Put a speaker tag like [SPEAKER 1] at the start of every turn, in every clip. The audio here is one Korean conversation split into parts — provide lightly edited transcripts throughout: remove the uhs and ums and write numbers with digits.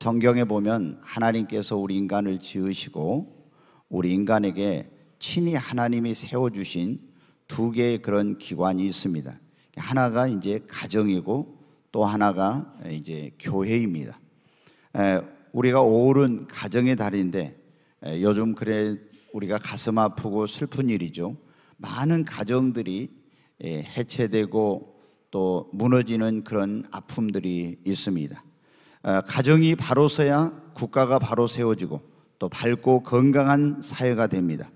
[SPEAKER 1] 성경에 보면 하나님께서 우리 인간을 지으시고 우리 인간에게 친히 하나님이 세워주신 두 개의 그런 기관이 있습니다. 하나가 이제 가정이고 또 하나가 이제 교회입니다. 우리가 5월은 가정의 달인데 요즘 그래 우리가 가슴 아프고 슬픈 일이죠. 많은 가정들이 해체되고 또 무너지는 그런 아픔들이 있습니다. 가정이 바로 서야 국가가 바로 세워지고 또 밝고 건강한 사회가 됩니다.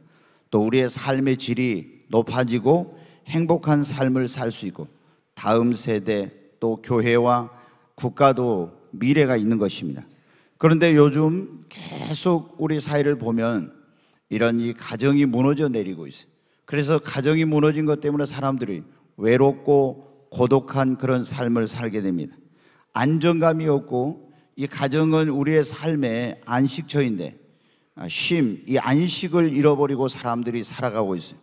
[SPEAKER 1] 또 우리의 삶의 질이 높아지고 행복한 삶을 살 수 있고 다음 세대 또 교회와 국가도 미래가 있는 것입니다. 그런데 요즘 계속 우리 사회를 보면 이런 이 가정이 무너져 내리고 있어요. 그래서 가정이 무너진 것 때문에 사람들이 외롭고 고독한 그런 삶을 살게 됩니다. 안정감이 없고 이 가정은 우리의 삶의 안식처인데 이 안식을 잃어버리고 사람들이 살아가고 있어요.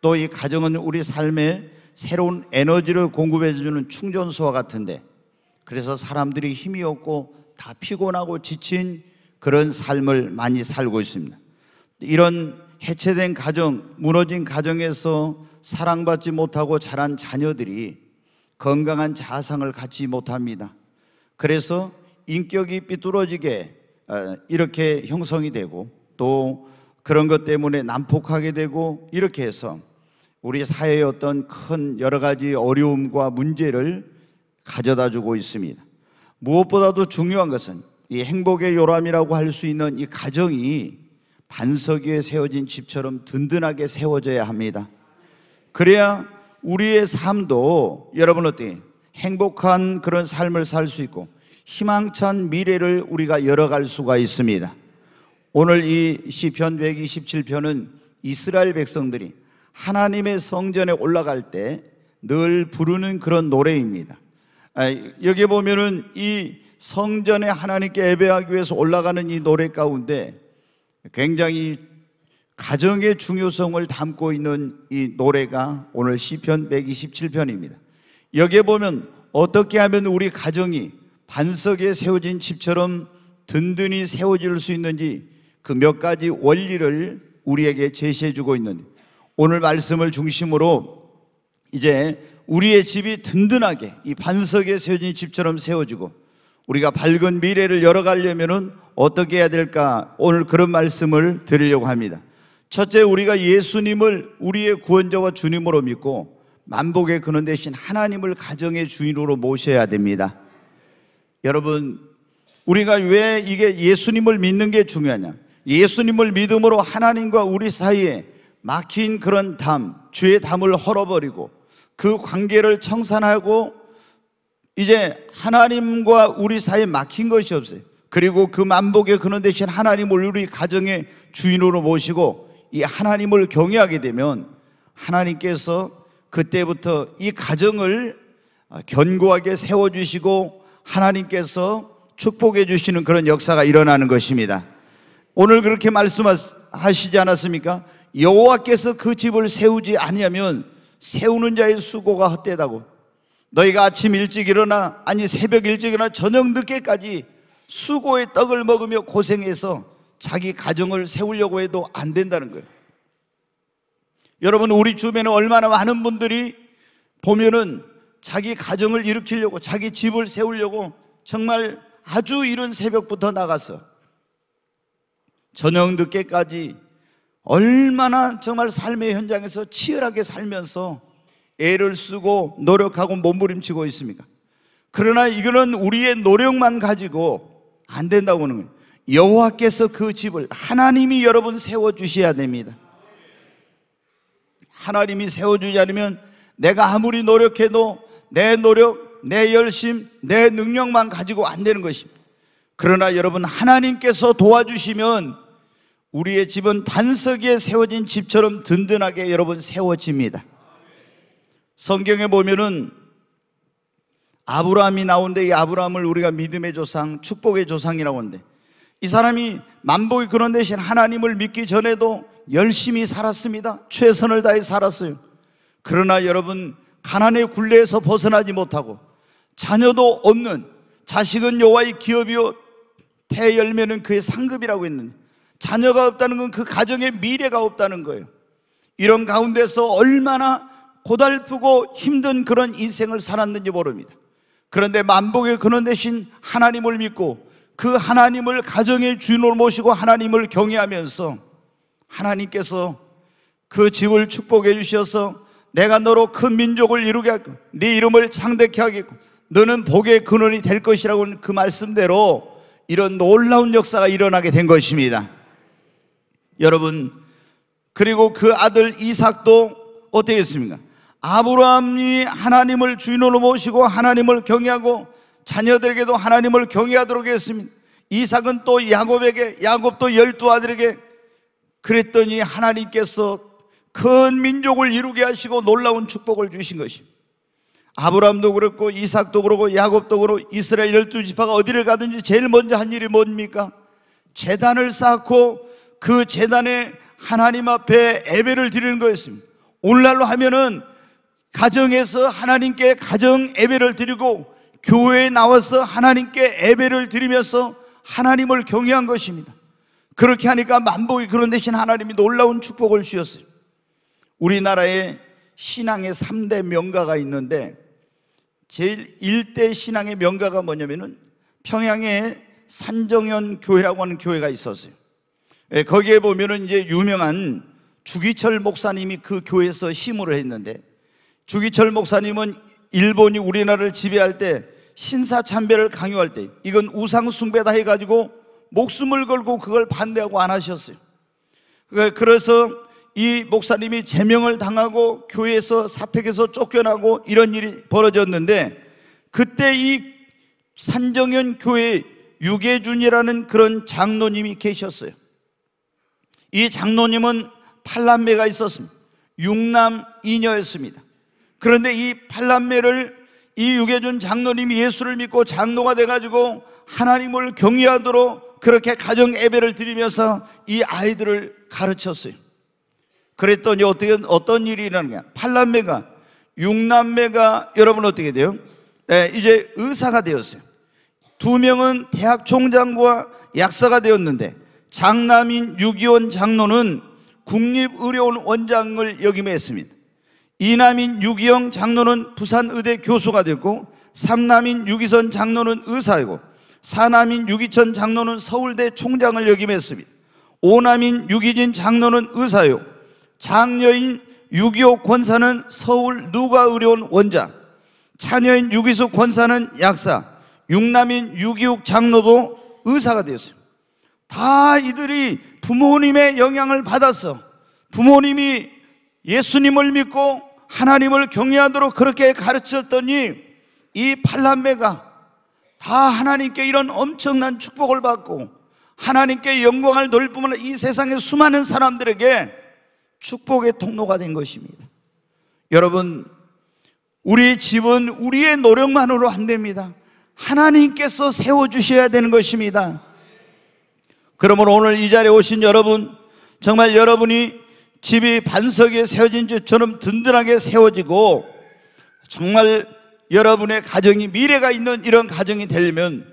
[SPEAKER 1] 또 이 가정은 우리 삶에 새로운 에너지를 공급해주는 충전소와 같은데 그래서 사람들이 힘이 없고 다 피곤하고 지친 그런 삶을 많이 살고 있습니다. 이런 해체된 가정, 무너진 가정에서 사랑받지 못하고 자란 자녀들이 건강한 자상을 갖지 못합니다. 그래서 인격이 삐뚤어지게 이렇게 형성이 되고 또 그런 것 때문에 난폭하게 되고 이렇게 해서 우리 사회의 어떤 큰 여러 가지 어려움과 문제를 가져다 주고 있습니다. 무엇보다도 중요한 것은 이 행복의 요람이라고 할 수 있는 이 가정이 반석 위에 세워진 집처럼 든든하게 세워져야 합니다. 그래야 우리의 삶도 여러분 어때요? 행복한 그런 삶을 살 수 있고 희망찬 미래를 우리가 열어갈 수가 있습니다. 오늘 이 시편 127편은 이스라엘 백성들이 하나님의 성전에 올라갈 때 늘 부르는 그런 노래입니다. 여기 보면은 이 성전에 하나님께 예배하기 위해서 올라가는 이 노래 가운데 굉장히 가정의 중요성을 담고 있는 이 노래가 오늘 시편 127편입니다. 여기에 보면 어떻게 하면 우리 가정이 반석에 세워진 집처럼 든든히 세워질 수 있는지 그 몇 가지 원리를 우리에게 제시해 주고 있는데 오늘 말씀을 중심으로 이제 우리의 집이 든든하게 이 반석에 세워진 집처럼 세워지고 우리가 밝은 미래를 열어가려면 어떻게 해야 될까? 오늘 그런 말씀을 드리려고 합니다. 첫째, 우리가 예수님을 우리의 구원자와 주님으로 믿고 만복의 근원 되신 하나님을 가정의 주인으로 모셔야 됩니다. 여러분, 우리가 왜 이게 예수님을 믿는 게 중요하냐? 예수님을 믿음으로 하나님과 우리 사이에 막힌 그런 담, 죄의 담을 헐어버리고 그 관계를 청산하고 이제 하나님과 우리 사이에 막힌 것이 없어요. 그리고 그 만복의 근원 되신 하나님을 우리 가정의 주인으로 모시고 이 하나님을 경외하게 되면 하나님께서 그때부터 이 가정을 견고하게 세워주시고 하나님께서 축복해 주시는 그런 역사가 일어나는 것입니다. 오늘 그렇게 말씀하시지 않았습니까? 여호와께서 그 집을 세우지 아니하면 세우는 자의 수고가 헛되다고. 너희가 아침 일찍 일어나 아니 새벽 일찍 일어나 저녁 늦게까지 수고의 떡을 먹으며 고생해서 자기 가정을 세우려고 해도 안 된다는 거예요. 여러분, 우리 주변에 얼마나 많은 분들이 보면은 자기 가정을 일으키려고 자기 집을 세우려고 정말 아주 이른 새벽부터 나가서 저녁 늦게까지 얼마나 정말 삶의 현장에서 치열하게 살면서 애를 쓰고 노력하고 몸부림치고 있습니까? 그러나 이거는 우리의 노력만 가지고 안 된다고 하는 거예요. 여호와께서 그 집을 하나님이 여러분 세워주셔야 됩니다. 하나님이 세워주지 않으면 내가 아무리 노력해도 내 노력, 내 열심, 내 능력만 가지고 안 되는 것입니다. 그러나 여러분, 하나님께서 도와주시면 우리의 집은 반석 위에 세워진 집처럼 든든하게 여러분 세워집니다. 성경에 보면은 아브라함이 나오는데 이 아브라함을 우리가 믿음의 조상, 축복의 조상이라고 하는데 이 사람이 만복의 근원 되신 하나님을 믿기 전에도 열심히 살았습니다. 최선을 다해 살았어요. 그러나 여러분, 가난의 굴레에서 벗어나지 못하고 자녀도 없는, 자식은 여호와의 기업이요 대열매는 그의 상급이라고 했는데, 자녀가 없다는 건 그 가정에 미래가 없다는 거예요. 이런 가운데서 얼마나 고달프고 힘든 그런 인생을 살았는지 모릅니다. 그런데 만복의 근원 되신 하나님을 믿고 그 하나님을 가정의 주인으로 모시고 하나님을 경외하면서 하나님께서 그 집을 축복해 주셔서 내가 너로 큰 민족을 이루게 하고 네 이름을 창대케 하겠고 너는 복의 근원이 될 것이라고 하는 그 말씀대로 이런 놀라운 역사가 일어나게 된 것입니다. 여러분, 그리고 그 아들 이삭도 어떻게 했습니까? 아브라함이 하나님을 주인으로 모시고 하나님을 경외하고 자녀들에게도 하나님을 경외하도록 했습니다. 이삭은 또 야곱에게, 야곱도 12아들에게 그랬더니 하나님께서 큰 민족을 이루게 하시고 놀라운 축복을 주신 것입니다. 아브라함도 그렇고 이삭도 그렇고 야곱도 그렇고 이스라엘 12지파가 어디를 가든지 제일 먼저 한 일이 뭡니까? 제단을 쌓고 그 제단에 하나님 앞에 예배를 드리는 거였습니다. 오늘날로 하면은 가정에서 하나님께 가정 예배를 드리고 교회에 나와서 하나님께 예배를 드리면서 하나님을 경외한 것입니다. 그렇게 하니까 만복의 근원 되신 하나님이 놀라운 축복을 주셨어요. 우리나라에 신앙의 3대 명가가 있는데 제일 1대 신앙의 명가가 뭐냐면은 평양에 산정현 교회라고 하는 교회가 있었어요. 거기에 보면은 이제 유명한 주기철 목사님이 그 교회에서 심호를 했는데, 주기철 목사님은 일본이 우리나라를 지배할 때 신사참배를 강요할 때 이건 우상숭배다 해가지고 목숨을 걸고 그걸 반대하고 안 하셨어요. 그래서 이 목사님이 제명을 당하고 교회에서 사택에서 쫓겨나고 이런 일이 벌어졌는데, 그때 이 산정현 교회 유계준이라는 그런 장로님이 계셨어요. 이 장로님은 8남매가 있었습니다. 6남 2녀였습니다. 그런데 이 8남매를 이 유계준 장로님이 예수를 믿고 장로가 돼가지고 하나님을 경외하도록 그렇게 가정 예배를 드리면서 이 아이들을 가르쳤어요. 그랬더니 어떤 일이 일어나냐? 8남매가 6남매가 여러분 어떻게 돼요? 이제 의사가 되었어요. 2명은 대학 총장과 약사가 되었는데 장남인 유기원 장로는 국립의료원 원장을 역임했습니다. 2남인 유기영 장로는 부산의대 교수가 됐고 3남인 유기선 장로는 의사이고 4남인 유기천 장로는 서울대 총장을 역임했습니다. 5남인 유기진 장로는 의사요, 장녀인 유기옥 권사는 서울 누가의료원 원장, 차녀인 유기숙 권사는 약사, 6남인 유기욱 장로도 의사가 되었어요. 다 이들이 부모님의 영향을 받아서 부모님이 예수님을 믿고 하나님을 경외하도록 그렇게 가르쳤더니 이 8남매가 다 하나님께 이런 엄청난 축복을 받고 하나님께 영광을 돌릴 뿐만 아니라 이 세상의 수많은 사람들에게 축복의 통로가 된 것입니다. 여러분, 우리 집은 우리의 노력만으로 안 됩니다. 하나님께서 세워주셔야 되는 것입니다. 그러므로 오늘 이 자리에 오신 여러분, 정말 여러분이 집이 반석 위에 세워진 집처럼 든든하게 세워지고 정말 여러분의 가정이 미래가 있는 이런 가정이 되려면,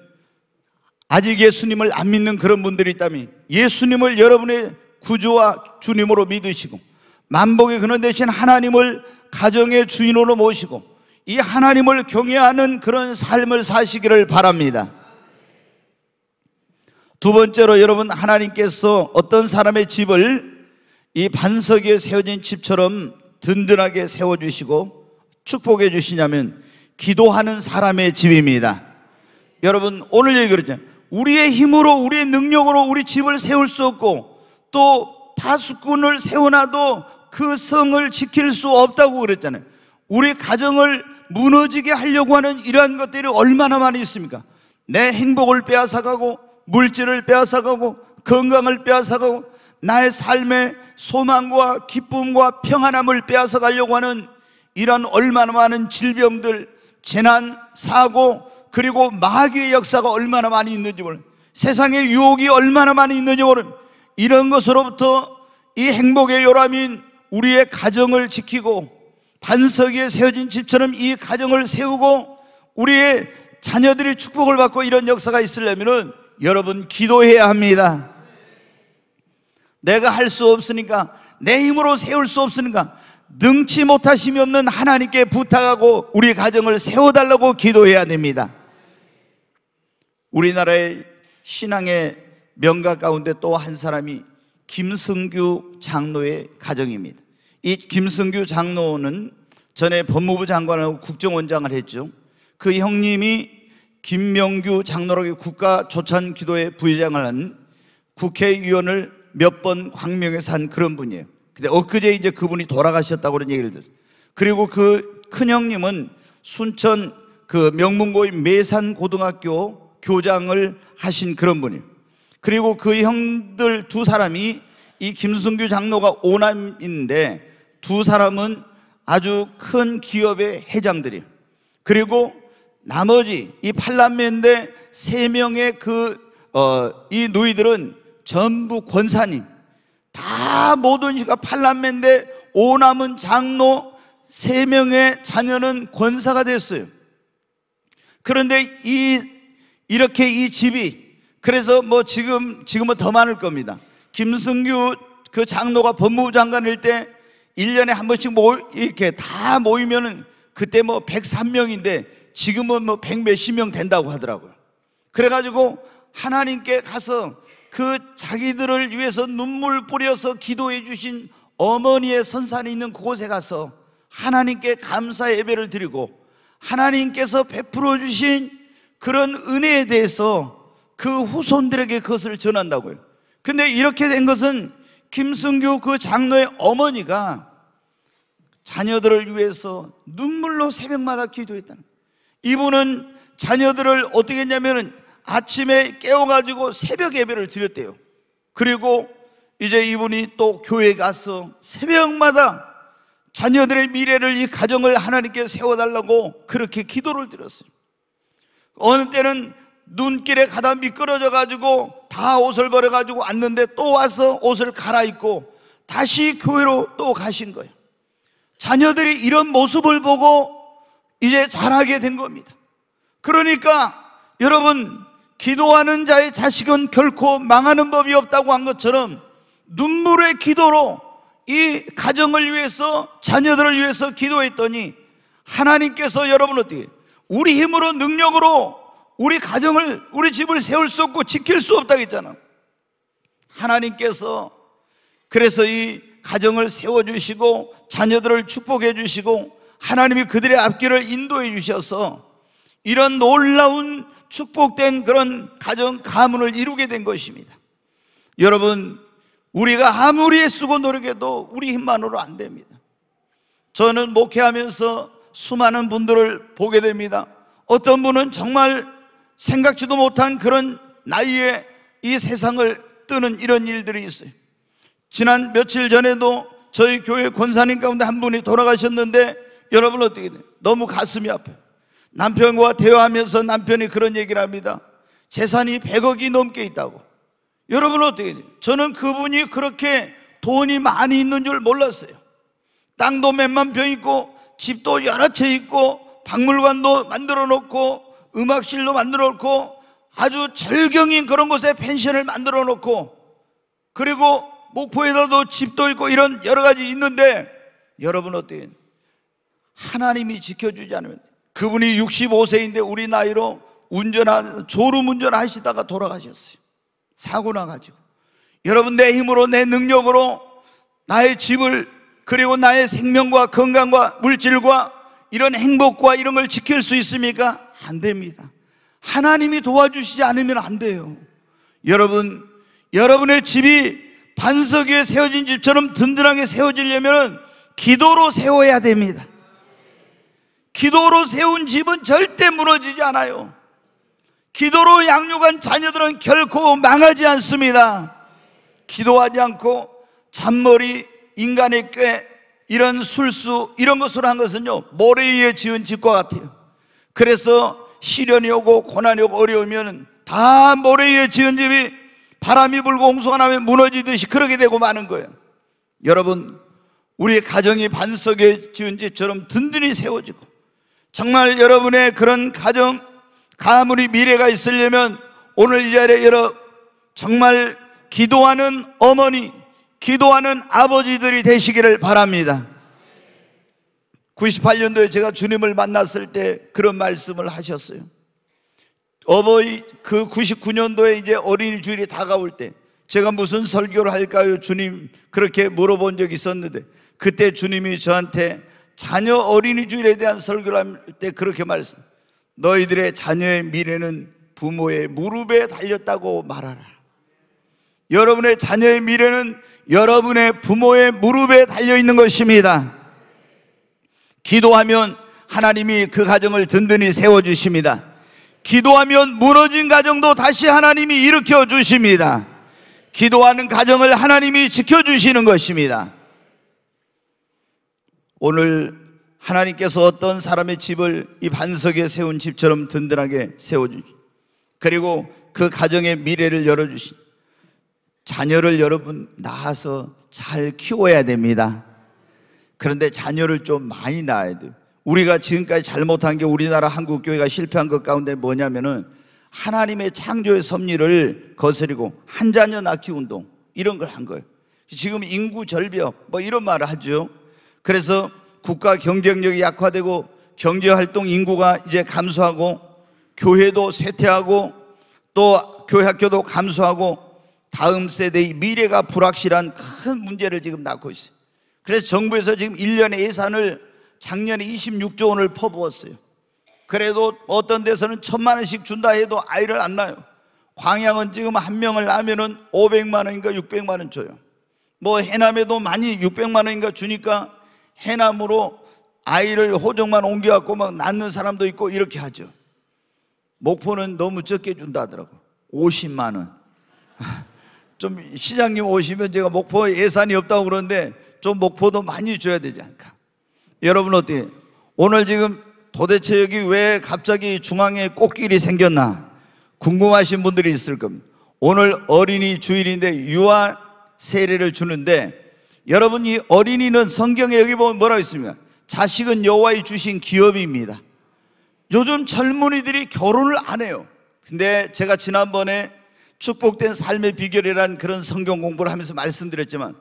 [SPEAKER 1] 아직 예수님을 안 믿는 그런 분들이 있다면 예수님을 여러분의 구주와 주님으로 믿으시고 만복의 근원 되신 하나님을 가정의 주인으로 모시고 이 하나님을 경외하는 그런 삶을 사시기를 바랍니다. 두 번째로, 여러분, 하나님께서 어떤 사람의 집을 이 반석 위에 세워진 집처럼 든든하게 세워주시고 축복해 주시냐면 기도하는 사람의 집입니다. 여러분, 오늘 얘기 그랬잖아요. 우리의 힘으로 우리의 능력으로 우리 집을 세울 수 없고 또 파수꾼을 세워놔도 그 성을 지킬 수 없다고 그랬잖아요. 우리 가정을 무너지게 하려고 하는 이러한 것들이 얼마나 많이 있습니까? 내 행복을 빼앗아가고 물질을 빼앗아가고 건강을 빼앗아가고 나의 삶의 소망과 기쁨과 평안함을 빼앗아가려고 하는 이런 얼마나 많은 질병들, 재난, 사고, 그리고 마귀의 역사가 얼마나 많이 있는지 모릅니다. 세상의 유혹이 얼마나 많이 있는지 모릅니다. 이런 것으로부터 이 행복의 요람인 우리의 가정을 지키고 반석 위에 세워진 집처럼 이 가정을 세우고 우리의 자녀들이 축복을 받고 이런 역사가 있으려면 여러분 기도해야 합니다. 내가 할 수 없으니까, 내 힘으로 세울 수 없으니까 능치 못하심이 없는 하나님께 부탁하고 우리 가정을 세워달라고 기도해야 됩니다. 우리나라의 신앙의 명가 가운데 또 한 사람이 김승규 장로의 가정입니다. 이 김승규 장로는 전에 법무부 장관하고 국정원장을 했죠. 그 형님이 김명규 장로라고 국가조찬기도회 부회장을 한 국회의원을 몇 번 광명에서 한 그런 분이에요. 근데 엊그제 이제 그분이 돌아가셨다고 그런 얘기를 들었어요. 그리고 그 큰형님은 순천 그 명문고인 매산고등학교 교장을 하신 그런 분이에요. 그리고 그 형들 두 사람이 이 김승규 장로가 오남인데 두 사람은 아주 큰 기업의 회장들이에요. 그리고 나머지 이 8남매인데 3명의 이 누이들은 전부 권사님, 다 모든 이가 8남매인데 5남은 장로 3명의 자녀는 권사가 됐어요. 그런데 이렇게 이 집이, 그래서 뭐 지금은 더 많을 겁니다. 김승규 그 장로가 법무부 장관일 때 1년에 한 번씩 이렇게 다 모이면은 그때 뭐 103명인데 지금은 뭐 100몇십 명 된다고 하더라고요. 그래가지고 하나님께 가서 그 자기들을 위해서 눈물 뿌려서 기도해 주신 어머니의 선산이 있는 그곳에 가서 하나님께 감사 예배를 드리고 하나님께서 베풀어 주신 그런 은혜에 대해서 그 후손들에게 그것을 전한다고요. 근데 이렇게 된 것은 김승규 그 장로의 어머니가 자녀들을 위해서 눈물로 새벽마다 기도했다는 거예요. 이분은 자녀들을 어떻게 했냐면은 아침에 깨워가지고 새벽 예배를 드렸대요. 그리고 이제 이분이 또 교회에 가서 새벽마다 자녀들의 미래를, 이 가정을 하나님께 세워달라고 그렇게 기도를 드렸어요. 어느 때는 눈길에 가다 미끄러져 가지고 다 옷을 버려가지고 왔는데 또 와서 옷을 갈아입고 다시 교회로 또 가신 거예요. 자녀들이 이런 모습을 보고 이제 자라게 된 겁니다. 그러니까 여러분, 기도하는 자의 자식은 결코 망하는 법이 없다고 한 것처럼 눈물의 기도로 이 가정을 위해서, 자녀들을 위해서 기도했더니 하나님께서 여러분 어떻게, 우리 힘으로 능력으로 우리 가정을, 우리 집을 세울 수 없고 지킬 수 없다고 했잖아. 하나님께서 그래서 이 가정을 세워주시고 자녀들을 축복해 주시고 하나님이 그들의 앞길을 인도해 주셔서 이런 놀라운 축복된 그런 가정 가문을 이루게 된 것입니다. 여러분, 우리가 아무리 애쓰고 노력해도 우리 힘만으로 안 됩니다. 저는 목회하면서 수많은 분들을 보게 됩니다. 어떤 분은 정말 생각지도 못한 그런 나이에 이 세상을 뜨는 이런 일들이 있어요. 지난 며칠 전에도 저희 교회 권사님 가운데 한 분이 돌아가셨는데 여러분 어떻게 돼요? 너무 가슴이 아파요. 남편과 대화하면서 남편이 그런 얘기를 합니다. 재산이 100억이 넘게 있다고. 여러분 어떻게 돼요? 저는 그분이 그렇게 돈이 많이 있는 줄 몰랐어요. 땅도 몇만 평 있고 집도 여러 채 있고 박물관도 만들어 놓고 음악실도 만들어 놓고 아주 절경인 그런 곳에 펜션을 만들어 놓고 그리고 목포에다도 집도 있고 이런 여러 가지 있는데 여러분 어때요? 하나님이 지켜주지 않으면, 그분이 65세인데 우리 나이로 졸음 운전하시다가 돌아가셨어요. 사고 나가지고. 여러분, 내 힘으로 내 능력으로 나의 집을, 그리고 나의 생명과 건강과 물질과 이런 행복과 이런 걸 지킬 수 있습니까? 안 됩니다. 하나님이 도와주시지 않으면 안 돼요. 여러분, 여러분의 집이 반석 위에 세워진 집처럼 든든하게 세워지려면 기도로 세워야 됩니다. 기도로 세운 집은 절대 무너지지 않아요. 기도로 양육한 자녀들은 결코 망하지 않습니다. 기도하지 않고 잔머리, 인간의 꾀, 이런 술수, 이런 것으로 한 것은요, 모래 위에 지은 집과 같아요. 그래서 시련이 오고 고난이 오고 어려우면 다 모래 위에 지은 집이 바람이 불고 홍수가 나면 무너지듯이 그렇게 되고 마는 거예요. 여러분, 우리의 가정이 반석에 지은 집처럼 든든히 세워지고 정말 여러분의 그런 가정, 가문이 미래가 있으려면 오늘 이 자리에 정말 기도하는 어머니, 기도하는 아버지들이 되시기를 바랍니다. 98년도에 제가 주님을 만났을 때 그런 말씀을 하셨어요. 그 99년도에 이제 어린이 주일이 다가올 때 제가 무슨 설교를 할까요? 주님, 그렇게 물어본 적이 있었는데, 그때 주님이 저한테 자녀 어린이 주일에 대한 설교를 할 때 그렇게 말씀, 너희들의 자녀의 미래는 부모의 무릎에 달렸다고 말하라. 여러분의 자녀의 미래는 여러분의 부모의 무릎에 달려있는 것입니다. 기도하면 하나님이 그 가정을 든든히 세워주십니다. 기도하면 무너진 가정도 다시 하나님이 일으켜 주십니다. 기도하는 가정을 하나님이 지켜주시는 것입니다. 오늘 하나님께서 어떤 사람의 집을 이 반석에 세운 집처럼 든든하게 세워주시, 그리고 그 가정의 미래를 열어주신, 자녀를 여러분 낳아서 잘 키워야 됩니다. 그런데 자녀를 좀 많이 낳아야 돼요. 우리가 지금까지 잘못한 게, 우리나라 한국교회가 실패한 것 가운데 뭐냐면은 하나님의 창조의 섭리를 거스리고 한 자녀 낳기 운동, 이런 걸 한 거예요. 지금 인구 절벽 뭐 이런 말을 하죠. 그래서 국가 경쟁력이 약화되고 경제활동 인구가 이제 감소하고 교회도 쇠퇴하고 또 교회 학교도 감소하고 다음 세대의 미래가 불확실한 큰 문제를 지금 낳고 있어요. 그래서 정부에서 지금 1년의 예산을 작년에 26조 원을 퍼부었어요. 그래도 어떤 데서는 1,000만 원씩 준다 해도 아이를 안 낳아요. 광양은 지금 한 명을 낳으면은 500만 원인가 600만 원 줘요. 뭐 해남에도 많이 600만 원인가 주니까 해남으로 아이를 호적만 옮겨갖고 막 낳는 사람도 있고 이렇게 하죠. 목포는 너무 적게 준다 하더라고. 50만 원. 좀 시장님 오시면 제가 목포 예산이 없다고 그러는데 좀 목포도 많이 줘야 되지 않을까. 여러분 어때요? 오늘 지금 도대체 여기 왜 갑자기 중앙에 꽃길이 생겼나 궁금하신 분들이 있을 겁니다. 오늘 어린이 주일인데 유아 세례를 주는데, 여러분 이 어린이는 성경에 여기 보면 뭐라고 있습니까? 자식은 여호와의 주신 기업입니다. 요즘 젊은이들이 결혼을 안 해요. 근데 제가 지난번에 축복된 삶의 비결이라는 그런 성경 공부를 하면서 말씀드렸지만,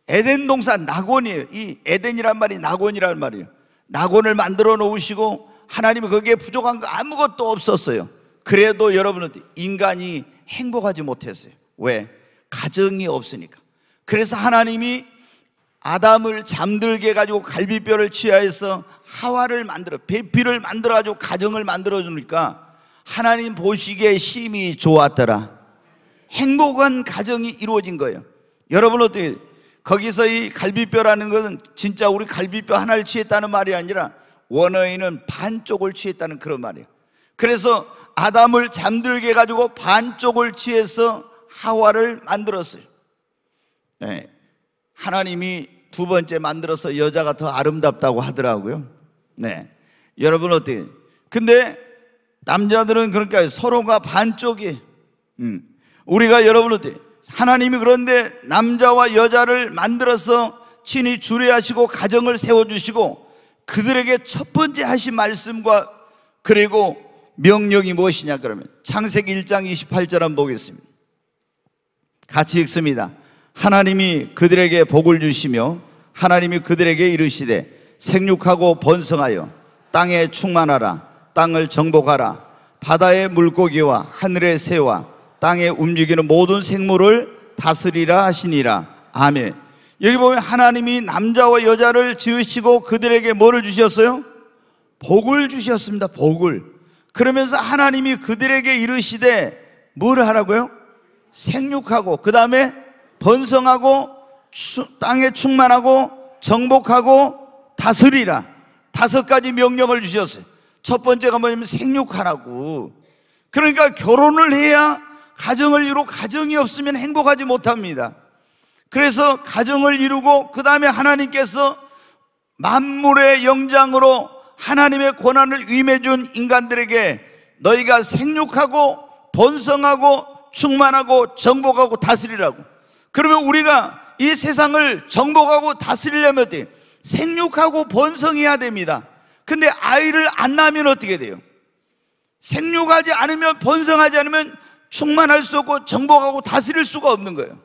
[SPEAKER 1] 에덴 동산 낙원이에요. 이 에덴이란 말이 낙원이란 말이에요. 낙원을 만들어 놓으시고 하나님은 거기에 부족한 거 아무것도 없었어요. 그래도 여러분은 인간이 행복하지 못했어요. 왜? 가정이 없으니까. 그래서 하나님이 아담을 잠들게 해가지고 갈비뼈를 취하해서 하와를 만들어, 배필을 만들어 가지고 가정을 만들어 주니까 하나님 보시기에 심히 좋았더라. 행복한 가정이 이루어진 거예요. 여러분 어떻게, 거기서 이 갈비뼈라는 것은 진짜 우리 갈비뼈 하나를 취했다는 말이 아니라 원어에는 반쪽을 취했다는 그런 말이에요. 그래서 아담을 잠들게 해가지고 반쪽을 취해서 하와를 만들었어요. 네. 하나님이 두 번째 만들어서 여자가 더 아름답다고 하더라고요. 네. 여러분 어때요? 근데 남자들은 그러니까 서로가 반쪽이, 우리가 여러분 어때요? 하나님이 그런데 남자와 여자를 만들어서 친히 주례하시고 가정을 세워주시고 그들에게 첫 번째 하신 말씀과 그리고 명령이 무엇이냐 그러면 창세기 1장 28절 한번 보겠습니다. 같이 읽습니다. 하나님이 그들에게 복을 주시며 하나님이 그들에게 이르시되 생육하고 번성하여 땅에 충만하라. 땅을 정복하라. 바다의 물고기와 하늘의 새와 땅에 움직이는 모든 생물을 다스리라 하시니라. 아멘. 여기 보면 하나님이 남자와 여자를 지으시고 그들에게 뭐를 주셨어요? 복을 주셨습니다. 복을. 그러면서 하나님이 그들에게 이르시되 뭘 하라고요? 생육하고 그 다음에 번성하고 땅에 충만하고 정복하고 다스리라. 5가지 명령을 주셨어요. 첫 번째가 뭐냐면 생육하라고. 그러니까 결혼을 해야 가정을 이루고 가정이 없으면 행복하지 못합니다. 그래서 가정을 이루고 그 다음에 하나님께서 만물의 영장으로 하나님의 권한을 위임해 준 인간들에게 너희가 생육하고 번성하고 충만하고 정복하고 다스리라고. 그러면 우리가 이 세상을 정복하고 다스리려면 어때요? 생육하고 번성해야 됩니다. 근데 아이를 안 낳으면 어떻게 돼요? 생육하지 않으면 번성하지 않으면 충만할 수 없고 정복하고 다스릴 수가 없는 거예요.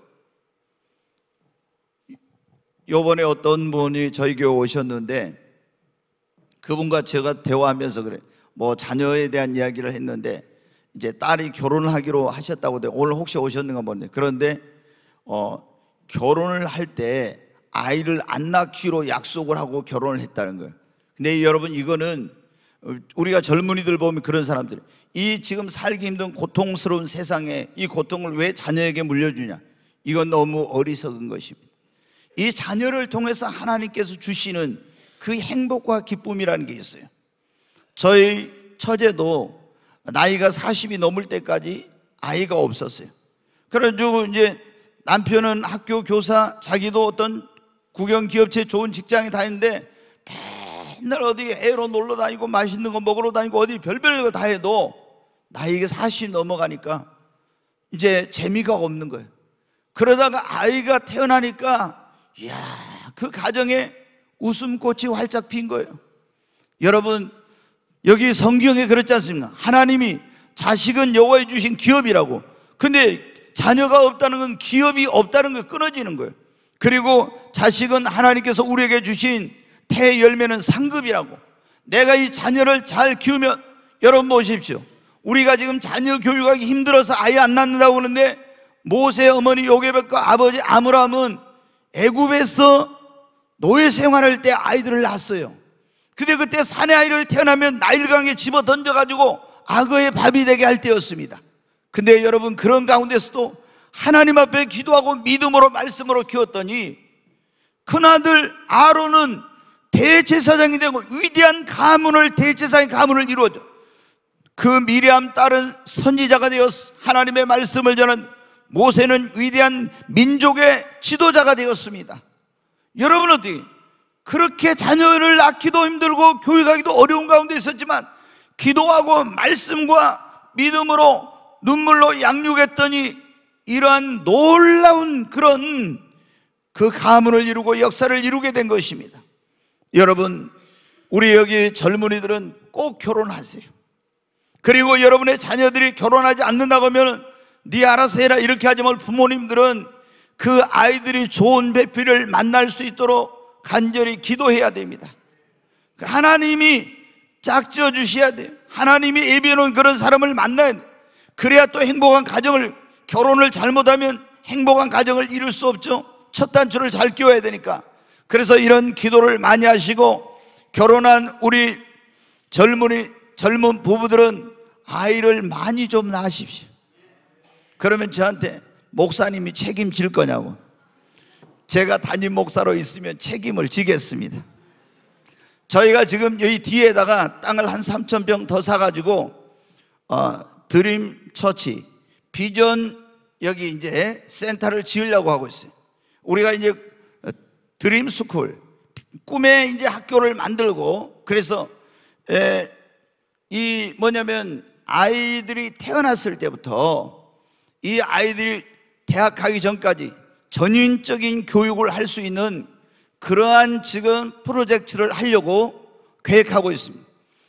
[SPEAKER 1] 요번에 어떤 분이 저희 교회 오셨는데 그분과 제가 대화하면서 그래, 뭐 자녀에 대한 이야기를 했는데 이제 딸이 결혼을 하기로 하셨다고 돼. 오늘 혹시 오셨는가 모르겠는데, 그런데 결혼을 할 때 아이를 안 낳기로 약속을 하고 결혼을 했다는 거예요. 근데 여러분, 이거는 우리가 젊은이들 보면 그런 사람들, 이 지금 살기 힘든 고통스러운 세상에 이 고통을 왜 자녀에게 물려주냐, 이건 너무 어리석은 것입니다. 이 자녀를 통해서 하나님께서 주시는 그 행복과 기쁨이라는 게 있어요. 저희 처제도 나이가 40이 넘을 때까지 아이가 없었어요. 그래가지고 이제 남편은 학교 교사, 자기도 어떤 국영기업체 좋은 직장에 다니는데 맨날 어디 해외로 놀러 다니고 맛있는 거 먹으러 다니고 어디 별별 거 다 해도 나이가 40 넘어가니까 이제 재미가 없는 거예요. 그러다가 아이가 태어나니까 이야, 그 가정에 웃음꽃이 활짝 핀 거예요. 여러분, 여기 성경에 그렇지 않습니까? 하나님이 자식은 여호와의 주신 기업이라고. 근데 자녀가 없다는 건 기업이 없다는 거 끊어지는 거예요. 그리고 자식은 하나님께서 우리에게 주신 태열매는 상급이라고. 내가 이 자녀를 잘 키우면, 여러분 보십시오, 우리가 지금 자녀 교육하기 힘들어서 아이 안 낳는다고 그러는데 모세 어머니 요게벳과 아버지 아므람은 애굽에서 노예 생활할 때 아이들을 낳았어요. 근데 그때 사내 아이를 태어나면 나일강에 집어 던져가지고 악어의 밥이 되게 할 때였습니다. 근데 여러분, 그런 가운데서도 하나님 앞에 기도하고 믿음으로 말씀으로 키웠더니 큰아들 아론은 대제사장이 되고 위대한 가문을, 대제사장의 가문을 이루어져. 그 미리암 딸은 선지자가 되었어. 하나님의 말씀을 전한 모세는 위대한 민족의 지도자가 되었습니다. 여러분은 어떻게, 그렇게 자녀를 낳기도 힘들고 교육하기도 어려운 가운데 있었지만 기도하고 말씀과 믿음으로 눈물로 양육했더니 이러한 놀라운 그런 그 가문을 이루고 역사를 이루게 된 것입니다. 여러분, 우리 여기 젊은이들은 꼭 결혼하세요. 그리고 여러분의 자녀들이 결혼하지 않는다고 하면 네 알아서 해라 이렇게 하지 말고, 부모님들은 그 아이들이 좋은 배필을 만날 수 있도록 간절히 기도해야 됩니다. 하나님이 짝지어 주셔야 돼요. 하나님이 예비해놓은 그런 사람을 만나야 돼요. 그래야 또 행복한 가정을, 결혼을 잘못하면 행복한 가정을 이룰 수 없죠. 첫 단추를 잘 끼워야 되니까. 그래서 이런 기도를 많이 하시고, 결혼한 우리 젊은 부부들은 아이를 많이 좀 낳으십시오. 그러면 저한테 목사님이 책임질 거냐고. 제가 담임 목사로 있으면 책임을 지겠습니다. 저희가 지금 여기 뒤에다가 땅을 한 3,000평 더 사가지고 드림 처치 비전 여기 이제 센터를 지으려고 하고 있어요. 우리가 이제 드림 스쿨, 꿈의 이제 학교를 만들고, 그래서 이 뭐냐면 아이들이 태어났을 때부터 이 아이들이 대학 가기 전까지 전인적인 교육을 할 수 있는 그러한 지금 프로젝트를 하려고 계획하고 있습니다.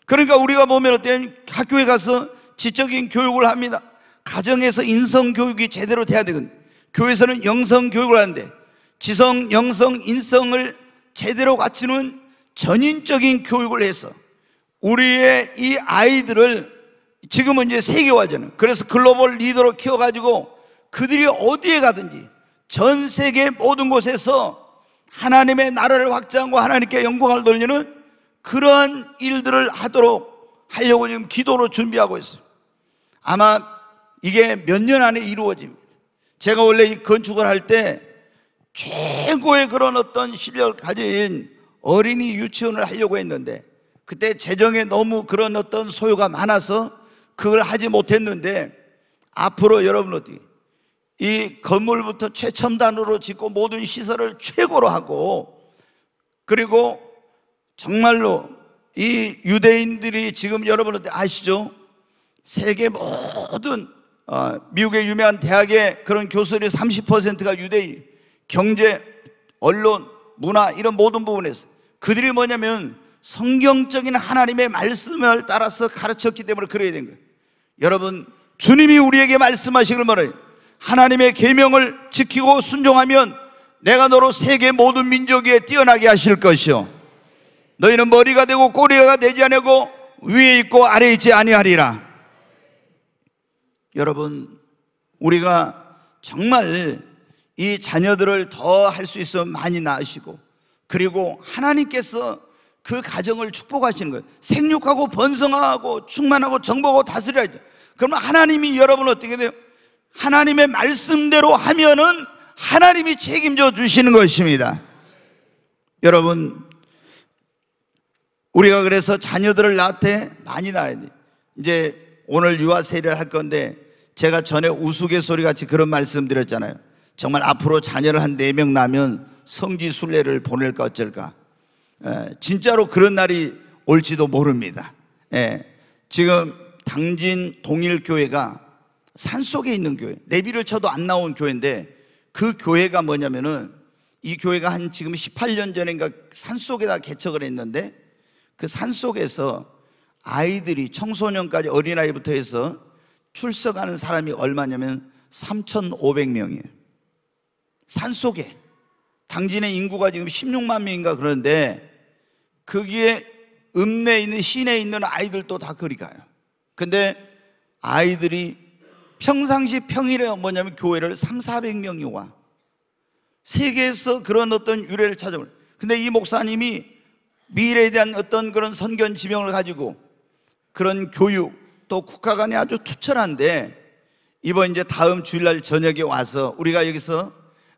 [SPEAKER 1] 그러니까 우리가 보면 어때요? 학교에 가서 지적인 교육을 합니다. 가정에서 인성교육이 제대로 돼야 되거든요. 교회에서는 영성교육을 하는데 지성, 영성, 인성을 제대로 갖추는 전인적인 교육을 해서 우리의 이 아이들을, 지금은 이제 세계화잖아요. 그래서 글로벌 리더로 키워가지고 그들이 어디에 가든지 전 세계 모든 곳에서 하나님의 나라를 확장하고 하나님께 영광을 돌리는 그러한 일들을 하려고 지금 기도로 준비하고 있어요. 아마 이게 몇 년 안에 이루어집니다. 제가 원래 이 건축을 할 때 최고의 그런 어떤 실력을 가진 어린이 유치원을 하려고 했는데 그때 재정에 너무 그런 어떤 소요가 많아서 그걸 하지 못했는데, 앞으로 여러분 어떻게 이 건물부터 최첨단으로 짓고 모든 시설을 최고로 하고, 그리고 정말로 이 유대인들이 지금 여러분 아시죠? 세계 모든 미국의 유명한 대학의 그런 교수들이 30%가 유대인, 경제, 언론, 문화 이런 모든 부분에서 그들이 뭐냐면 성경적인 하나님의 말씀을 따라서 가르쳤기 때문에 그래야 된 거예요. 여러분, 주님이 우리에게 말씀하시길 말해요. 하나님의 계명을 지키고 순종하면 내가 너로 세계 모든 민족 위에 뛰어나게 하실 것이요 너희는 머리가 되고 꼬리가 되지 아니하고 위에 있고 아래에 있지 아니하리라. 여러분, 우리가 정말 이 자녀들을 더 할 수 있으면 많이 낳으시고, 그리고 하나님께서 그 가정을 축복하시는 거예요. 생육하고 번성하고 충만하고 정복하고 다스려야 돼요. 그러면 하나님이 여러분 어떻게 돼요? 하나님의 말씀대로 하면은 하나님이 책임져 주시는 것입니다. 여러분, 우리가 그래서 자녀들을 낳을 때 많이 낳아야 돼요. 이제 오늘 유아 세례를 할 건데, 제가 전에 우스갯소리 같이 그런 말씀 드렸잖아요. 정말 앞으로 자녀를 한 4명 낳으면 성지 순례를 보낼까 어쩔까. 진짜로 그런 날이 올지도 모릅니다. 지금 당진 동일교회가 산속에 있는 교회, 내비를 쳐도 안 나온 교회인데, 그 교회가 뭐냐면은, 이 교회가 한 지금 18년 전인가 산속에다 개척을 했는데, 그 산속에서 아이들이 청소년까지 어린아이부터 해서 출석하는 사람이 얼마냐면 3,500명이에요. 산속에. 당진의 인구가 지금 16만 명인가 그러는데, 거기에 읍내에 있는 시내에 있는 아이들도 다 그리 가요. 근데 아이들이 평상시 평일에 뭐냐면 교회를 300~400명이 와. 세계에서 그런 어떤 유래를 찾아볼. 근데 이 목사님이 미래에 대한 어떤 그런 선견 지명을 가지고 그런 교육, 또 국가관이 아주 투철한데, 이번 이제 다음 주일날 저녁에 와서 우리가 여기서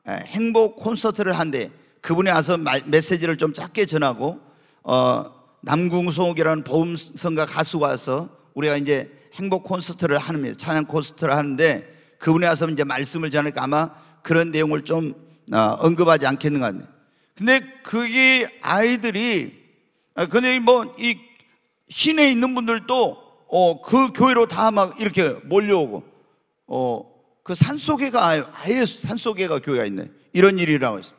[SPEAKER 1] 행복 콘서트를 한대. 그분이 와서 메시지를 좀 짧게 전하고, 남궁송옥이라는 보험성가 가수가 와서 우리가 이제 행복 콘서트를 하는, 찬양 콘서트를 하는데, 그분이 와서 이제 말씀을 전하니까 아마 그런 내용을 좀 언급하지 않겠는가. 근데 그게 아이들이, 근데 뭐 이 시내에 있는 분들도 그 교회로 다 막 이렇게 몰려오고, 그 산속에가 아예 산속에가 교회가 있네. 이런 일이라고 했어요.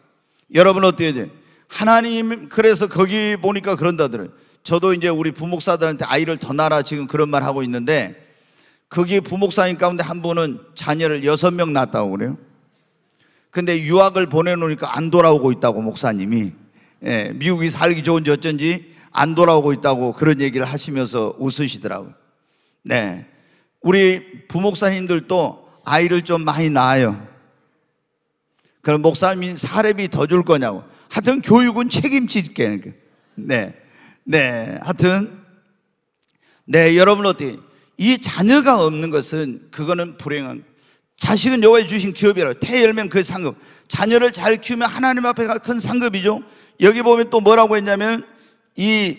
[SPEAKER 1] 여러분 어때요? 하나님, 그래서 거기 보니까 그런다더래요. 저도 이제 우리 부목사들한테 아이를 더 낳아라 지금 그런 말 하고 있는데, 거기 부목사님 가운데 한 분은 자녀를 6명 낳았다고 그래요. 근데 유학을 보내놓으니까 안 돌아오고 있다고, 목사님이. 미국이 살기 좋은지 어쩐지 안 돌아오고 있다고 그런 얘기를 하시면서 웃으시더라고요. 네, 우리 부목사님들도 아이를 좀 많이 낳아요. 그럼 목사님이 사례비 더 줄 거냐고. 하여튼 교육은 책임질게. 하여튼 여러분 어떻게, 이 자녀가 없는 것은 그거는 불행한, 자식은 여호와의 주신 기업이라고. 태 열면 그 상급. 자녀를 잘 키우면 하나님 앞에 큰 상급이죠. 여기 보면 또 뭐라고 했냐면, 이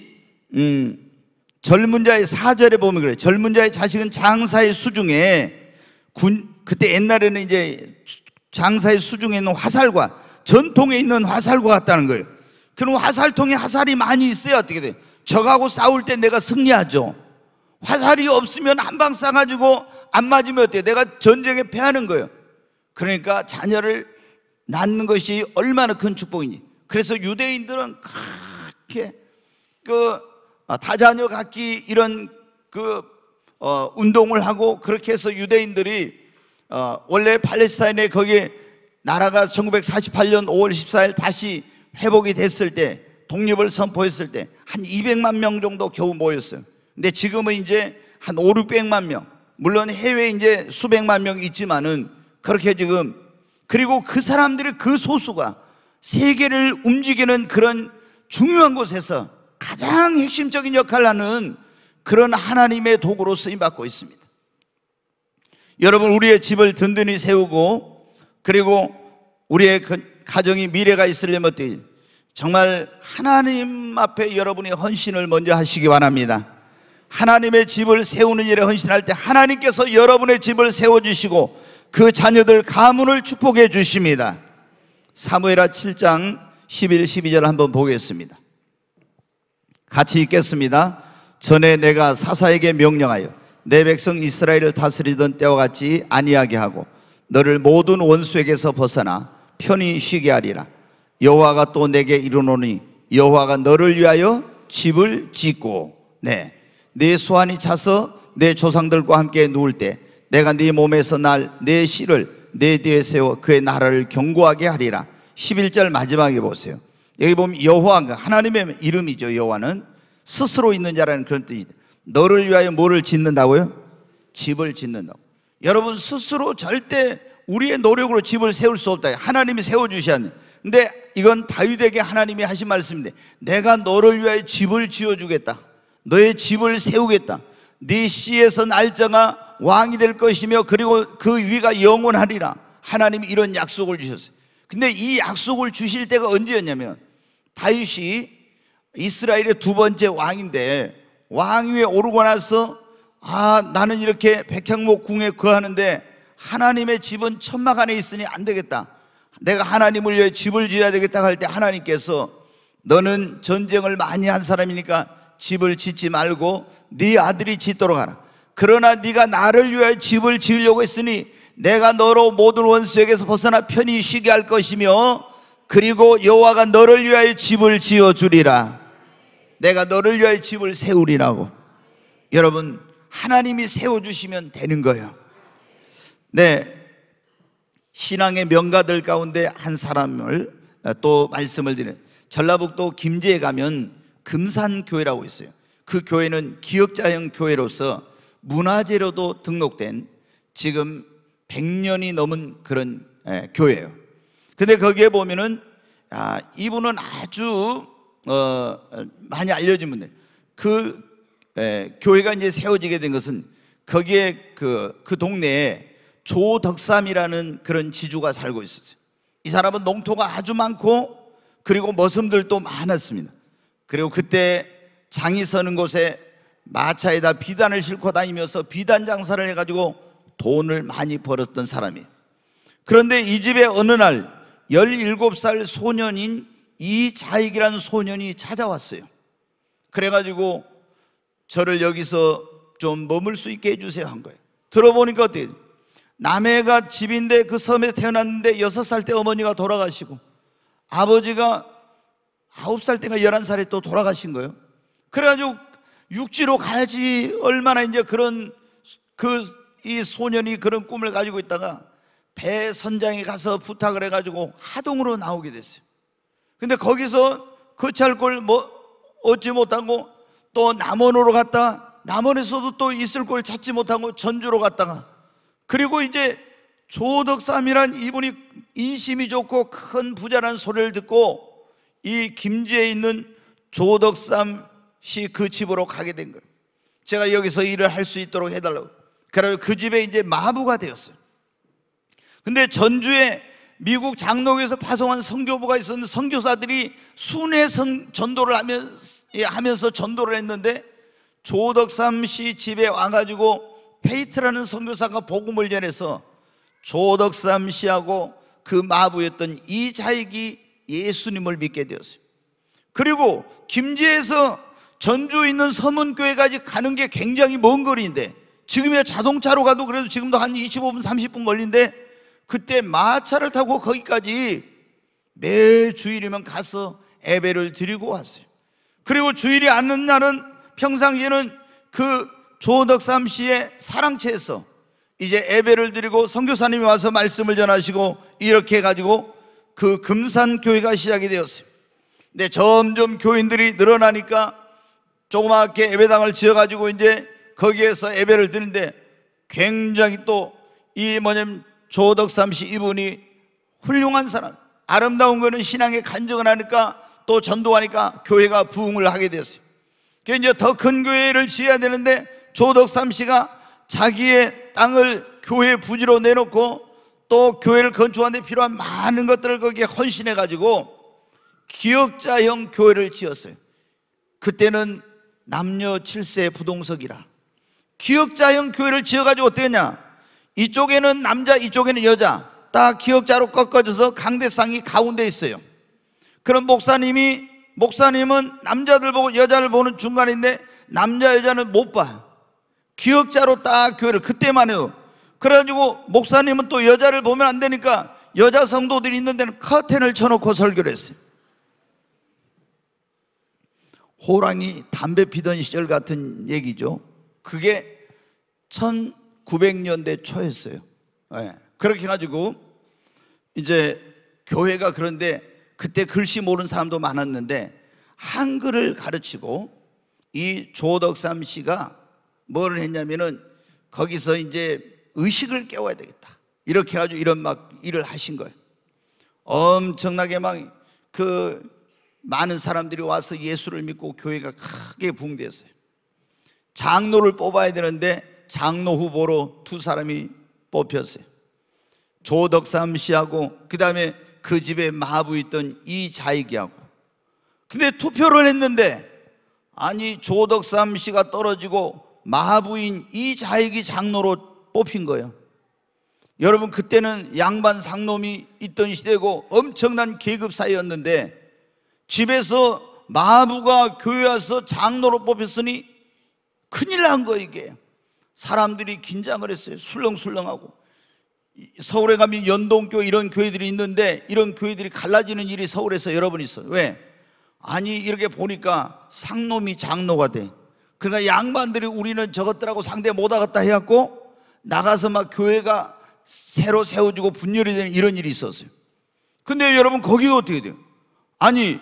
[SPEAKER 1] 젊은 자의 4절에 보면 그래요. 젊은 자의 자식은 장사의 수중에, 그때 옛날에는 이제 장사의 수중에 있는 화살과, 전통에 있는 화살과 같다는 거예요. 그럼 화살통에 화살이 많이 있어야 어떻게 돼요? 적하고 싸울 때 내가 승리하죠. 화살이 없으면 한 방 쏴가지고 안 맞으면 어때요? 내가 전쟁에 패하는 거예요. 그러니까 자녀를 낳는 것이 얼마나 큰 축복이니. 그래서 유대인들은 그렇게 다자녀 갖기 이런 운동을 하고, 그렇게 해서 유대인들이 원래 팔레스타인에 거기에 나라가 1948년 5월 14일 다시 회복이 됐을 때, 독립을 선포했을 때 한 200만 명 정도 겨우 모였어요. 근데 지금은 이제 한 500~600만 명, 물론 해외에 이제 수백만 명 있지만은 그렇게 지금, 그리고 그 사람들의 그 소수가 세계를 움직이는 그런 중요한 곳에서 가장 핵심적인 역할을 하는 그런 하나님의 도구로 쓰임받고 있습니다. 여러분, 우리의 집을 든든히 세우고, 그리고 우리의 가정이 미래가 있으려면 어떻게, 정말 하나님 앞에 여러분이 헌신을 먼저 하시기 바랍니다. 하나님의 집을 세우는 일에 헌신할 때 하나님께서 여러분의 집을 세워주시고 그 자녀들 가문을 축복해 주십니다. 사무엘하 7장 11, 12절 한번 보겠습니다. 같이 읽겠습니다. 전에 내가 사사에게 명령하여 내 백성 이스라엘을 다스리던 때와 같이 아니하게 하고 너를 모든 원수에게서 벗어나 편히 쉬게 하리라. 여호와가 또 내게 이르노니 여호와가 너를 위하여 집을 짓고 내 소환이 차서 내 조상들과 함께 누울 때 내가 네 몸에서 내 씨를 내 뒤에 세워 그의 나라를 견고하게 하리라. 11절 마지막에 보세요. 여기 보면 여호와, 하나님의 이름이죠. 여호와는 스스로 있는 자라는 그런 뜻이다. 너를 위하여 뭐를 짓는다고요? 집을 짓는다고. 여러분, 스스로 절대 우리의 노력으로 집을 세울 수 없다. 하나님이 세워주셔야 합니다. 근데 이건 다윗에게 하나님이 하신 말씀인데, 내가 너를 위하여 집을 지어주겠다. 너의 집을 세우겠다. 네 씨에서 날짜가 왕이 될 것이며 그리고 그 위가 영원하리라. 하나님이 이런 약속을 주셨어요. 근데 이 약속을 주실 때가 언제였냐면, 다윗이 이스라엘의 두 번째 왕인데 왕위에 오르고 나서 나는 이렇게 백향목 궁에 거하는데 하나님의 집은 천막 안에 있으니 안 되겠다. 내가 하나님을 위해 집을 지어야 되겠다 할 때 하나님께서 너는 전쟁을 많이 한 사람이니까 집을 짓지 말고 네 아들이 짓도록 하라. 그러나 네가 나를 위하여 집을 지으려고 했으니 내가 너로 모든 원수에게서 벗어나 편히 쉬게 할 것이며 그리고 여호와가 너를 위하여 집을 지어주리라. 내가 너를 위하여 집을 세우리라고. 여러분, 하나님이 세워주시면 되는 거예요. 네, 신앙의 명가들 가운데 한 사람을 또 말씀을 드려요. 전라북도 김제에 가면 금산교회라고 있어요. 그 교회는 기역자형 교회로서 문화재로도 등록된 지금 100년이 넘은 그런 교회예요. 근데 거기에 보면은 이분은 아주 많이 알려진 분들. 그 교회가 이제 세워지게 된 것은 거기에 그 동네에 조덕삼이라는 그런 지주가 살고 있었어요. 이 사람은 농토가 아주 많고 그리고 머슴들도 많았습니다. 그리고 그때 장이 서는 곳에 마차에다 비단을 싣고 다니면서 비단 장사를 해가지고 돈을 많이 벌었던 사람이에요. 그런데 이 집에 어느 날 17살 소년인 이자익이라는 소년이 찾아왔어요. 그래가지고 저를 여기서 좀 머물 수 있게 해주세요 한 거예요. 들어보니까 어때요? 남해가 집인데 그 섬에 태어났는데 6살 때 어머니가 돌아가시고 아버지가 9살 때가 11살에 또 돌아가신 거예요. 그래가지고 육지로 가야지 얼마나 이제 이 소년이 그런 꿈을 가지고 있다가 배 선장에 가서 부탁을 해가지고 하동으로 나오게 됐어요. 근데 거기서 거치할 걸 얻지 못하고 또 남원으로 갔다 남원에서도 또 있을 걸 찾지 못하고 전주로 갔다가 그리고 이제 조덕삼이란 이분이 인심이 좋고 큰 부자라는 소리를 듣고 이 김제에 있는 조덕삼 씨 그 집으로 가게 된 거예요. 제가 여기서 일을 할 수 있도록 해달라고. 그래서 그 집에 이제 마부가 되었어요. 근데 전주에 미국 장로교에서 파송한 선교부가 있었는데 선교사들이 순회 전도를 하면서 전도를 했는데 조덕삼 씨 집에 와가지고 페이트라는 선교사가 복음을 전해서 조덕삼 씨하고 그 마부였던 이자익이 예수님을 믿게 되었어요. 그리고 김제에서 전주에 있는 서문교회까지 가는 게 굉장히 먼 거리인데 지금이야 자동차로 가도 그래도 지금도 한 25분 30분 걸리는데 그때 마차를 타고 거기까지 매 주일이면 가서 예배를 드리고 왔어요. 그리고 주일이 않는 날은 평상시에는 그 조덕삼 씨의 사랑채에서 이제 예배를 드리고 선교사님이 와서 말씀을 전하시고 이렇게 해가지고 그 금산교회가 시작이 되었어요. 근데 점점 교인들이 늘어나니까 조그맣게 예배당을 지어가지고 이제 거기에서 예배를 드리는데 굉장히 또 조덕삼 씨 이분이 훌륭한 사람, 아름다운 거는 신앙의 간증을 하니까 또 전도하니까 교회가 부흥을 하게 됐어요. 그래서 이제 더 큰 교회를 지어야 되는데 조덕삼 씨가 자기의 땅을 교회 부지로 내놓고 또 교회를 건축하는 데 필요한 많은 것들을 거기에 헌신해 가지고 기역자형 교회를 지었어요. 그때는 남녀 7세 부동석이라 기역자형 교회를 지어가지고 어땠냐, 이쪽에는 남자 이쪽에는 여자 딱 기역자로 꺾어져서 강대상이 가운데 있어요. 그럼 목사님은 남자들 보고 여자를 보는 중간인데 남자 여자는 못 봐. 기역자로 딱 교회를 그때만 해요. 그래가지고 목사님은 또 여자를 보면 안 되니까 여자 성도들이 있는 데는 커튼을 쳐놓고 설교를 했어요. 호랑이 담배 피던 시절 같은 얘기죠. 그게 1900년대 초였어요. 네. 그렇게 해가지고 이제 교회가, 그런데 그때 글씨 모르는 사람도 많았는데 한글을 가르치고, 이 조덕삼 씨가 뭘 했냐면은 거기서 이제 의식을 깨워야 되겠다, 이렇게 해가지고 이런 막 일을 하신 거예요. 엄청나게 막 많은 사람들이 와서 예수를 믿고 교회가 크게 붕괴했어요. 장로를 뽑아야 되는데 장로 후보로 두 사람이 뽑혔어요. 조덕삼 씨하고 그 다음에 그 집에 마부 있던 이자익이하고. 근데 투표를 했는데 아니 조덕삼 씨가 떨어지고 마부인 이자익이 장로로 뽑힌 거예요. 여러분, 그때는 양반 상놈이 있던 시대고 엄청난 계급 사회였는데 집에서 마부가 교회 와서 장로로 뽑혔으니 큰일 난 거예요. 이게 사람들이 긴장을 했어요. 술렁술렁하고. 서울에 가면 연동교 이런 교회들이 있는데 이런 교회들이 갈라지는 일이 서울에서 여러 번 있어요. 왜? 아니 이렇게 보니까 상놈이 장로가 돼. 그러니까 양반들이 우리는 저것들하고 상대 못하겠다 해갖고 나가서 막 교회가 새로 세워지고 분열이 되는 이런 일이 있었어요. 근데 여러분, 거기가 어떻게 돼요? 아니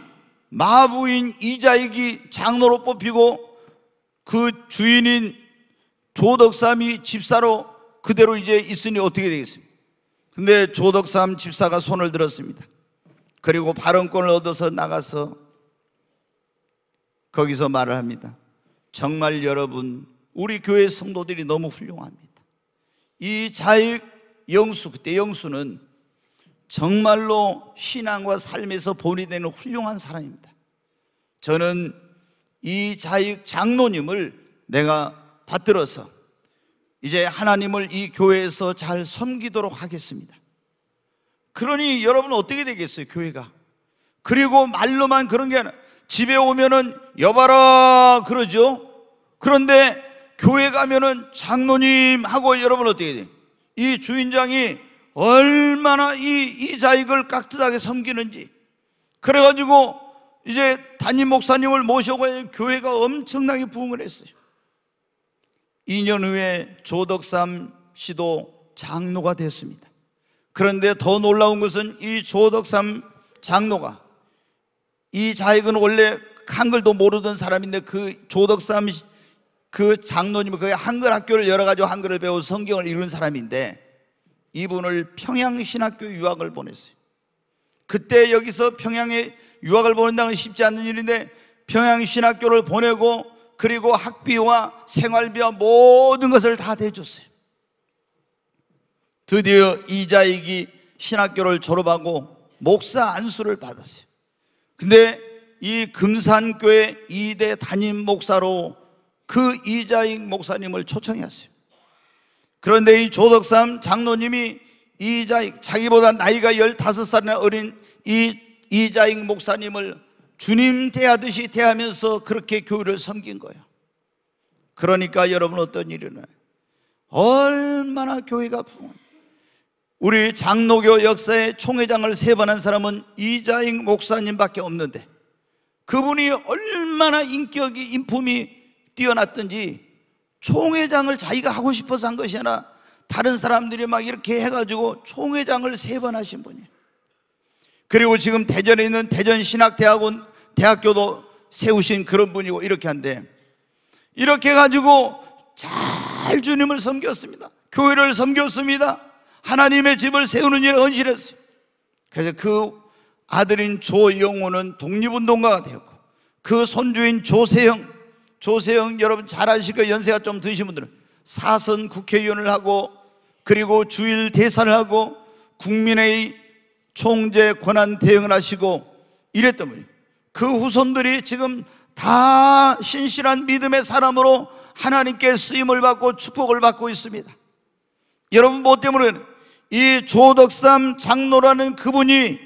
[SPEAKER 1] 마부인 이자익이 장로로 뽑히고 그 주인인 조덕삼이 집사로 그대로 이제 있으니 어떻게 되겠습니까? 근데 조덕삼 집사가 손을 들었습니다. 그리고 발언권을 얻어서 나가서 거기서 말을 합니다. 정말 여러분, 우리 교회 성도들이 너무 훌륭합니다. 이 자익 영수, 그때 영수는 정말로 신앙과 삶에서 본이 되는 훌륭한 사람입니다. 저는 이 자익 장로님을 내가 받들어서 이제 하나님을 이 교회에서 잘 섬기도록 하겠습니다. 그러니 여러분 어떻게 되겠어요, 교회가? 그리고 말로만 그런 게 아니라 집에 오면은 여봐라 그러죠. 그런데 교회 가면은 장로님 하고 여러분 어떻게 돼요? 이 주인장이 얼마나 이 자익을 깍듯하게 섬기는지. 그래가지고 이제 담임 목사님을 모셔고 교회가 엄청나게 부흥을 했어요. 2년 후에 조덕삼 씨도 장로가 됐습니다. 그런데 더 놀라운 것은 이 조덕삼 장로가, 이 자익은 원래 한글도 모르던 사람인데 그 조덕삼 그 장로님은 그 한글 학교를 열어가지고 한글을 배워 성경을 읽은 사람인데 이분을 평양신학교 유학을 보냈어요. 그때 여기서 평양에 유학을 보낸다는 건 쉽지 않는 일인데 평양신학교를 보내고 그리고 학비와 생활비와 모든 것을 다 대줬어요. 드디어 이자익이 신학교를 졸업하고 목사 안수를 받았어요. 근데 이 금산교회 2대 담임 목사로 그 이자익 목사님을 초청했어요. 그런데 이 조덕삼 장로님이 이자익, 자기보다 나이가 15살이나 어린 이자익 목사님을 주님 대하듯이 대하면서 그렇게 교회를 섬긴 거예요. 그러니까 여러분 어떤 일이 일어나요? 얼마나 교회가 부흥합니다. 우리 장로교 역사의 총회장을 3번 한 사람은 이자익 목사님밖에 없는데 그분이 얼마나 인격이 인품이 뛰어났던지 총회장을 자기가 하고 싶어서 한 것이 아니라 다른 사람들이 막 이렇게 해가지고 총회장을 3번 하신 분이에요. 그리고 지금 대전에 있는 대전신학대학원 대학교도 세우신 그런 분이고 이렇게 한데 이렇게 해가지고 잘 주님을 섬겼습니다. 교회를 섬겼습니다. 하나님의 집을 세우는 일에 헌신했어요. 그래서 그 아들인 조영호는 독립운동가가 되었고 그 손주인 조세형 여러분 잘 아실 거예요. 연세가 좀 드신 분들은 사선 국회의원을 하고 그리고 주일 대사를 하고 국민의 총재 권한 대행을 하시고 이랬던 분이에요. 그 후손들이 지금 다 신실한 믿음의 사람으로 하나님께 쓰임을 받고 축복을 받고 있습니다. 여러분 뭐 때문에? 이 조덕삼 장로라는 그분이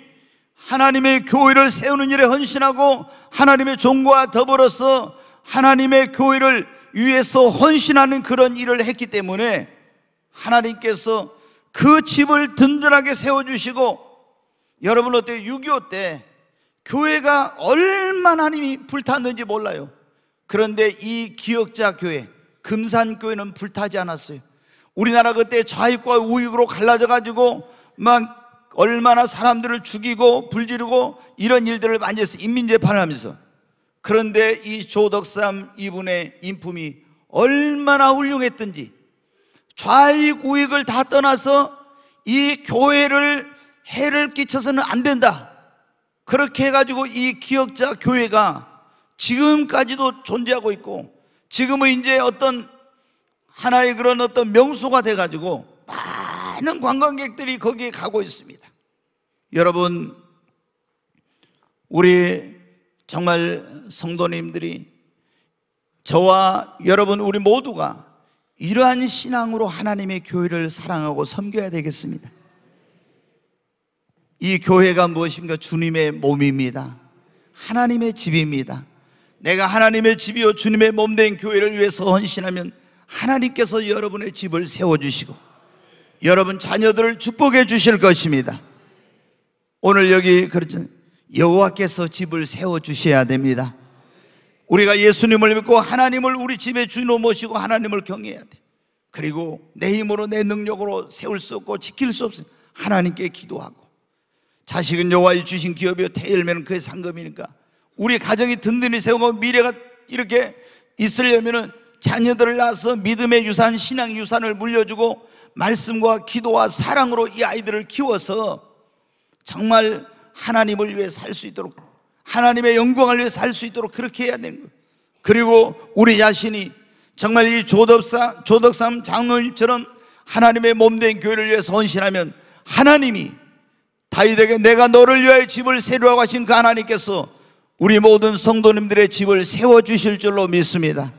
[SPEAKER 1] 하나님의 교회를 세우는 일에 헌신하고 하나님의 종과 더불어서 하나님의 교회를 위해서 헌신하는 그런 일을 했기 때문에 하나님께서 그 집을 든든하게 세워주시고 여러분 어때요? 6.25 때 교회가 얼마나 하나님이 불탔는지 몰라요. 그런데 이 기역자 교회 금산교회는 불타지 않았어요. 우리나라 그때 좌익과 우익으로 갈라져 가지고 막 얼마나 사람들을 죽이고 불지르고 이런 일들을 많이 했어요. 인민재판을 하면서. 그런데 이 조덕삼 이분의 인품이 얼마나 훌륭했던지, 좌익 우익을 다 떠나서 이 교회를 해를 끼쳐서는 안 된다, 그렇게 해가지고 이 기역자 교회가 지금까지도 존재하고 있고, 지금은 이제 어떤 하나의 그런 어떤 명소가 돼가지고 많은 관광객들이 거기에 가고 있습니다. 여러분, 우리 정말 성도님들이, 저와 여러분 우리 모두가 이러한 신앙으로 하나님의 교회를 사랑하고 섬겨야 되겠습니다. 이 교회가 무엇입니까? 주님의 몸입니다. 하나님의 집입니다. 내가 하나님의 집이요 주님의 몸된 교회를 위해서 헌신하면 하나님께서 여러분의 집을 세워주시고 여러분 자녀들을 축복해 주실 것입니다. 오늘 여기 그렇죠, 여호와께서 집을 세워주셔야 됩니다. 우리가 예수님을 믿고 하나님을 우리 집의 주인으로 모시고 하나님을 경외해야 돼. 그리고 내 힘으로 내 능력으로 세울 수 없고 지킬 수 없으니 하나님께 기도하고, 자식은 여호와의 주신 기업이요 태열매는 그의 상급이니까 우리 가정이 든든히 세우고 미래가 이렇게 있으려면은 자녀들을 낳아서 믿음의 유산, 신앙 유산을 물려주고 말씀과 기도와 사랑으로 이 아이들을 키워서 정말 하나님을 위해 살 수 있도록, 하나님의 영광을 위해 살 수 있도록 그렇게 해야 되는 거예요. 그리고 우리 자신이 정말 이 조덕삼 장로님처럼 하나님의 몸된 교회를 위해서 헌신하면 하나님이 다윗에게 내가 너를 위하여 집을 세우라고 하신 그 하나님께서 우리 모든 성도님들의 집을 세워주실 줄로 믿습니다.